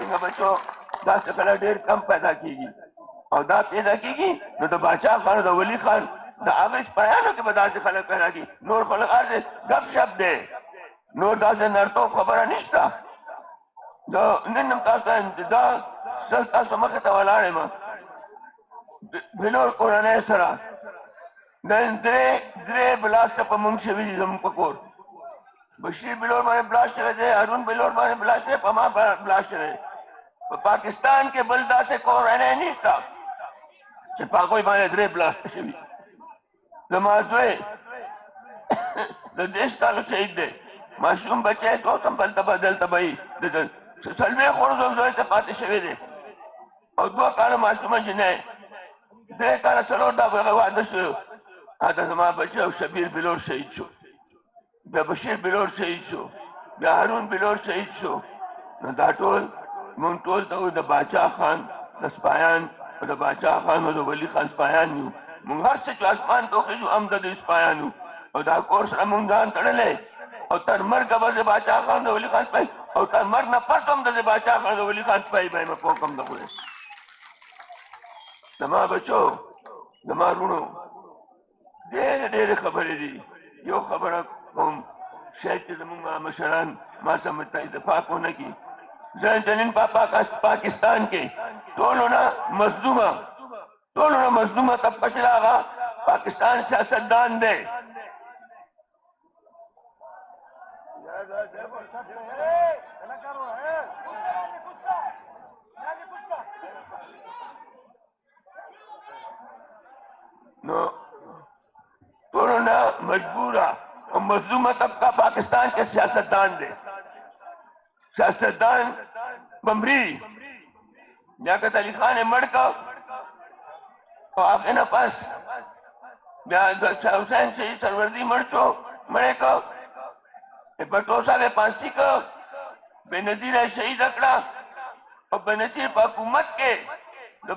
څنګه بچو دا څه کله ډېر کم پیدا کیږي او دا پیدا کیږي نو د باچا خان د ولی خان د هغه بیانو کې به داسې خلک پیدا کیږي نور خلک ارزه غب شپ دی نور داسې نرتوب خبره نشته دا نن هم تاسو انتظار سل تاسو مخې ته ولاړ یم بلور کورنۍ سره نن درې بلاسته په مونږ شوي دي زموږ په کور بشیر بلور باندې بلاست شوی دی هارون بلور باندې بلاست شوی په ما بلاست شوی په پاکستان کې بل داسې کورنۍ نشته چې په هغوی باندې درې بلاست شوي زما زوی د 10 کالو شهید دی ماشوم بچی تو اوس هم بلته به دلته به وي د څلوېښت ورځو زوی ته پاتې شوی دی او 2 کاله ماشومه جنۍ 3 کاله 4 دا واده شو هلته زما بچی او شبیر بلور شهید شو بیا بشیر بلور شهید شو بیا هارون بلور شهید شو نو دا ټول مونږ ټول ته د باچا خان د سپایان او د باچا خان او د ولی خان سپایان یو مونږ هر څه چې اسمان ته وخېږو هم د دوی سپایان یو او دا کور سره مونږ ځان تړلی او تر مرګه به د باچا خان د ولی خان سپای او تر مرګ نه پس هم د باچا خان د ولی خان سپای به یم په حکم د خدای زما بچو زما وروڼو ډېرې خبرې دي یو خبره کوم شاید چې زمونږ مشران ما سره مته اتفاق ونه کړي زه جنین په پاکستان کې ټولو نه مظلومه طبقه چې هغه پاکستان سیاستدان دی نو ټولو نه مجبوره او مظلومه طبقه پاکستان کې سیاستدان دی سیاستدان بمری لیاقت علی خان یې مړ کړ او هغې نه پس بیا حسین شهید سروردي مړ شو مړ یې کړ بټو صاحب یې پانسي کړ بېنظیر یې شهیده کړه او بېنظیر په حکومت کې د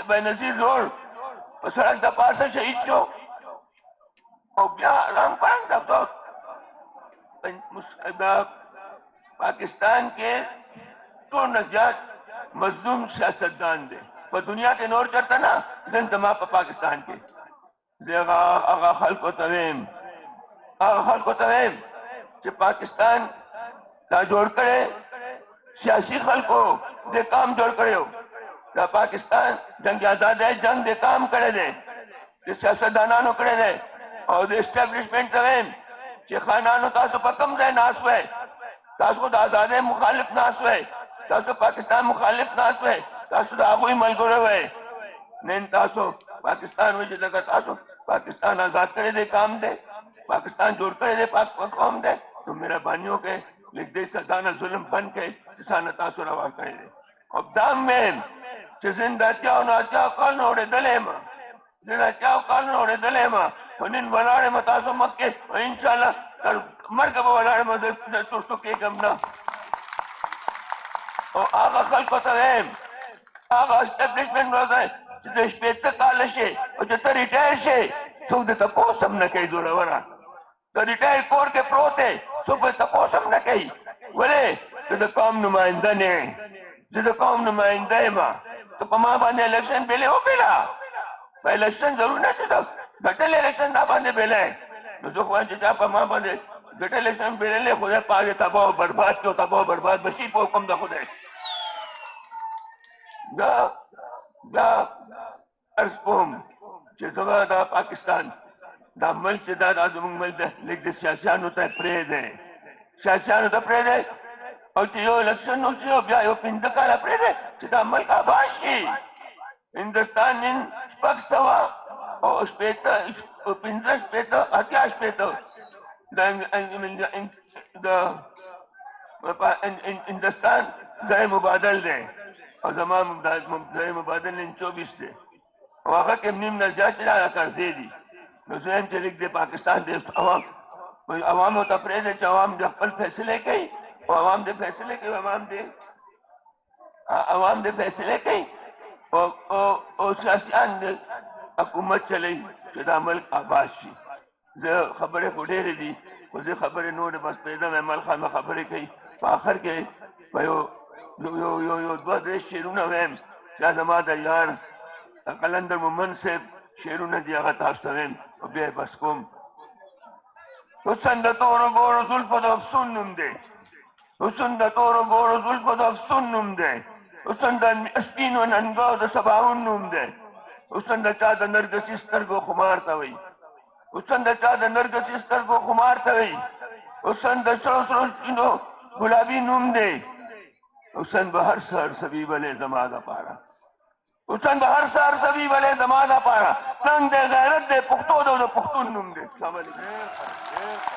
بېنظیر زوړ په سړک د پاسه شهید شو او بیا رنګ پرنګ د پاکستان کې ټول نه زیات مظلوم سیاستدان دی په دنیا کې نور چرته نه دلته ما په پاکستان کې زه هغه خلکو ته ویم چې پاکستان دا جوړ کړی سیاسي خلکو دې کام جوړ کړی دا پاکستان جنگ آزادۍ جنگ دې کام کړی دی د سیاستدانانو کړی دی او د اسټابلیشمنټ ته ویم چې خانانو تاسو په کوم ځای ناست وئ تاسو د آزادۍ مخالف ناست وئ تاسو پاکستان مخالف ناست وئ تاسو د هغوی ملګري وئ نن تاسو پاکستان وایي چې دغه تاسو پاکستان آزاد کړی دی کام دی پاکستان جوړ کړی دی پاک قوم دی نو مهرباني وکړئ لږ دې څه ظلم بند کړئ چې څانه تاسو روا کړی دی او دا هم ویم چې زه د اتیاو نه اتیا کال نه اورېدلی یم خو نن ولاړ یم تاسو مخکې او انشاءالله تر مرګه به ولاړ یم زه تر څو کېږم نه او هغه خلکو ته وایم هغه اسټابلیشمنټ راځئ چې د 80 کاله شي او چې ته ریټایر شي څوک د تپوس هم نه کوي زوروره د ریټایر کور کې پروت دی څوک به تپوس هم نه کوي ولې ته د قوم نماینده نه یې زه د قوم نماینده یم ته په ما باندې الیکشن بیلې وبېله په الیکشن ضرور نه چې ګټل الیکشن دا باندې بیلی نو زه خو وایم چې چا په ما باندې ګټل الیکشن بیللی خدای پاک یې تباه او برباد کړي او تباه او برباد به شي په حکم د خدای دا عرض کوم چې زما دا پاکستان دا ملک چې دا زموږ ملک دی لږ د سیاسیانو ته پرېږدی او چې یو الیکشن وشي او بیا یو 15 کاله پرېږدی چې دا ملک آباد شي هندوستان نن 600 او 15 د هندوستان ځای مبادل دی او زما ځای مبادل نن 24 دی او هغه کې نیم نه زیات دا قرضې دي نو زه یم چې لږ د پاکستان د عوامو ته پرېږدی چې عوام د خپل فیصلې کوي او عوام د فیصلې کوي او سیاسیان د حکومت چلی چې دا ملک آباد شي زه خبرې خو ډېرې دي خو زه خبرې نورې بس پرېږدم عمل خامه خبرې کوي په آخر کې په یو یو دوه درې شعرونه وایم چې زما د یار قلندر مومن صاحب شعرونه دي هغه تاسو ته وایم او بیا یې بس کوم. حسن د تورو ګورو زلفو د افسون نوم دی، حسن د تورو ګورو زلفو د افسون نوم دی، حسن د سپینو ننګو د سباوون نوم دی، حسن د چا د نرګسي سترګو خمار ته وایي، حسن د چا د نرګسي سترګو خمار ته وایي، حسن د سرو سرو سپینو ګلابي نوم دی، حسن به هر سهار سبي بلې زما دپاره، حسن به هر سهار سبي بلې زما دپاره، نن د غیرت د پښتو د پښتون نوم دی. السلام علیکم.